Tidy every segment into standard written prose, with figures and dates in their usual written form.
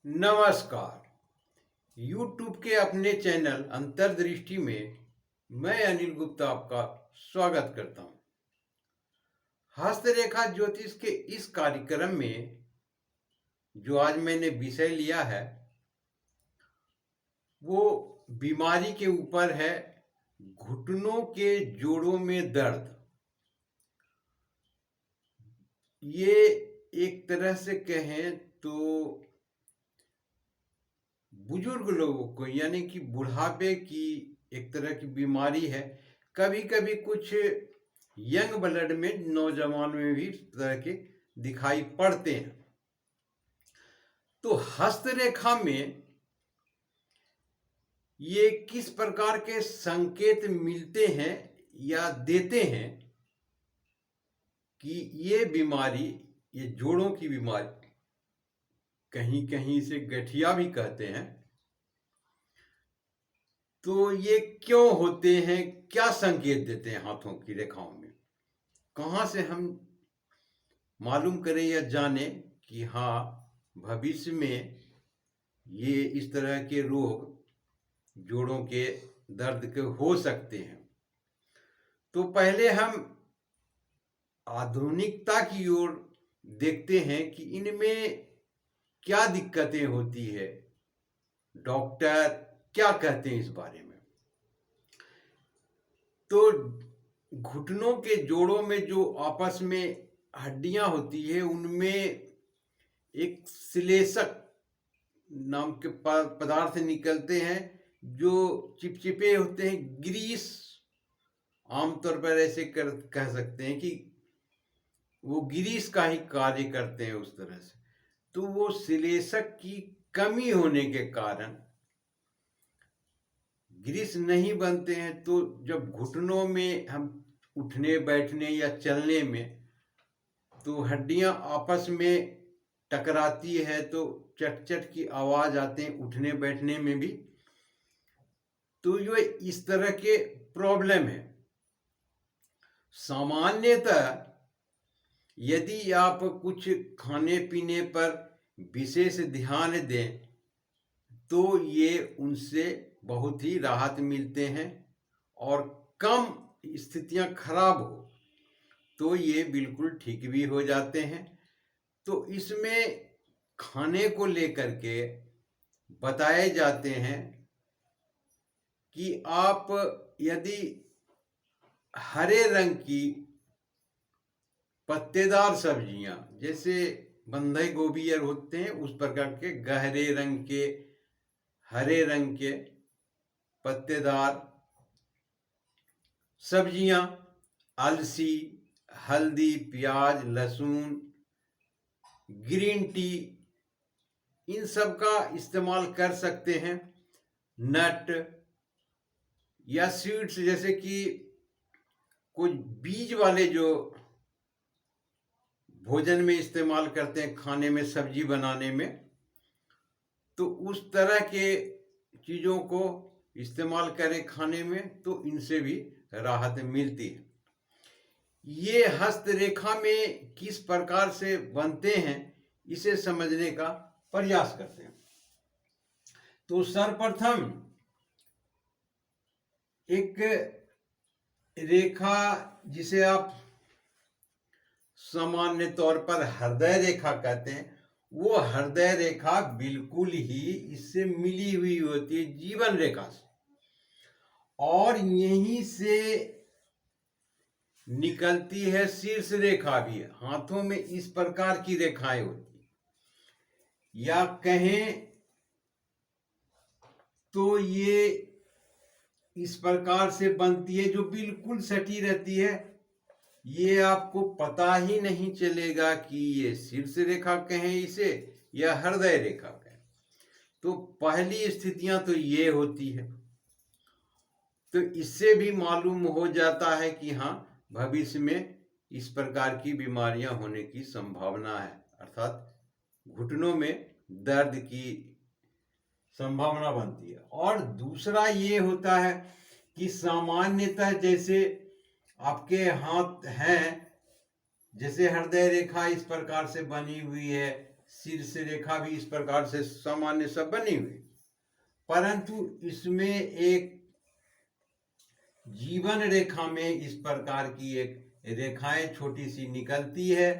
नमस्कार। YouTube के अपने चैनल अंतर्दृष्टि में मैं अनिल गुप्ता आपका स्वागत करता हूं। हस्तरेखा ज्योतिष के इस कार्यक्रम में जो आज मैंने विषय लिया है वो बीमारी के ऊपर है, घुटनों के जोड़ों में दर्द। ये एक तरह से कहें तो बुजुर्ग लोगों को यानी कि बुढ़ापे की एक तरह की बीमारी है। कभी कभी कुछ यंग ब्लड में, नौजवान में भी इस तरह के दिखाई पड़ते हैं। तो हस्तरेखा में ये किस प्रकार के संकेत मिलते हैं या देते हैं कि ये बीमारी, ये जोड़ों की बीमारी, कहीं कहीं इसे गठिया भी कहते हैं, तो ये क्यों होते हैं, क्या संकेत देते हैं हाथों की रेखाओं में, कहाँ से हम मालूम करें या जाने कि हाँ भविष्य में ये इस तरह के रोग, जोड़ों के दर्द के हो सकते हैं। तो पहले हम आधुनिकता की ओर देखते हैं कि इनमें क्या दिक्कतें होती है, डॉक्टर क्या कहते हैं इस बारे में। तो घुटनों के जोड़ों में जो आपस में हड्डियां होती है उनमें एक श्लेष्मक नाम के पदार्थ निकलते हैं जो चिपचिपे होते हैं, ग्रीस आमतौर पर ऐसे कह सकते हैं कि वो ग्रीस का ही कार्य करते हैं उस तरह से। तो वो श्लेष्मक की कमी होने के कारण ग्रीस नहीं बनते हैं। तो जब घुटनों में हम उठने बैठने या चलने में तो हड्डियां आपस में टकराती है तो चट चट की आवाज आते हैं, उठने बैठने में भी। तो ये इस तरह के प्रॉब्लम है। सामान्यतः यदि आप कुछ खाने पीने पर विशेष ध्यान दें तो ये उनसे बहुत ही राहत मिलते हैं, और कम स्थितियां खराब हो तो ये बिल्कुल ठीक भी हो जाते हैं। तो इसमें खाने को लेकर के बताए जाते हैं कि आप यदि हरे रंग की पत्तेदार सब्जियां, जैसे बंधे गोभी होते हैं उस प्रकार के गहरे रंग के, हरे रंग के पत्तेदार सब्जियां, अलसी, हल्दी, प्याज, लहसुन, ग्रीन टी, इन सब का इस्तेमाल कर सकते हैं। नट या सीड्स, जैसे कि कुछ बीज वाले जो भोजन में इस्तेमाल करते हैं, खाने में, सब्जी बनाने में, तो उस तरह के चीज़ों को इस्तेमाल करें खाने में तो इनसे भी राहत मिलती है। ये हस्तरेखा में किस प्रकार से बनते हैं इसे समझने का प्रयास करते हैं। तो सर्वप्रथम एक रेखा जिसे आप सामान्य तौर पर हृदय रेखा कहते हैं, वो हृदय रेखा बिल्कुल ही इससे मिली हुई होती है, जीवन रेखा से, और यहीं से निकलती है शीर्ष रेखा भी। हाथों में इस प्रकार की रेखाएं होती है, या कहें तो ये इस प्रकार से बनती है जो बिल्कुल सटी रहती है। ये आपको पता ही नहीं चलेगा कि ये शीर्ष रेखा कहें इसे या हृदय रेखा कहें। तो पहली स्थितियां तो ये होती है। तो इससे भी मालूम हो जाता है कि हाँ भविष्य में इस प्रकार की बीमारियां होने की संभावना है, अर्थात घुटनों में दर्द की संभावना बनती है। और दूसरा ये होता है कि सामान्यतः जैसे आपके हाथ हैं, जैसे हृदय रेखा इस प्रकार से बनी हुई है, शीर्ष रेखा भी इस प्रकार से सामान्य सब बनी हुई, परंतु इसमें एक जीवन रेखा में इस प्रकार की एक रेखाएं छोटी सी निकलती है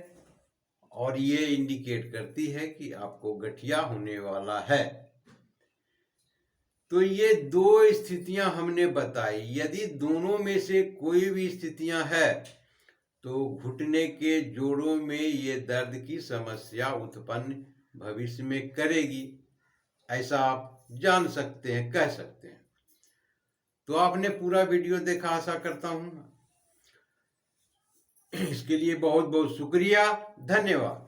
और ये इंडिकेट करती है कि आपको गठिया होने वाला है। तो ये दो स्थितियां हमने बताई। यदि दोनों में से कोई भी स्थितियां है तो घुटने के जोड़ों में ये दर्द की समस्या उत्पन्न भविष्य में करेगी, ऐसा आप जान सकते हैं, कह सकते हैं। तो आपने पूरा वीडियो देखा, आशा करता हूं। इसके लिए बहुत बहुत शुक्रिया, धन्यवाद।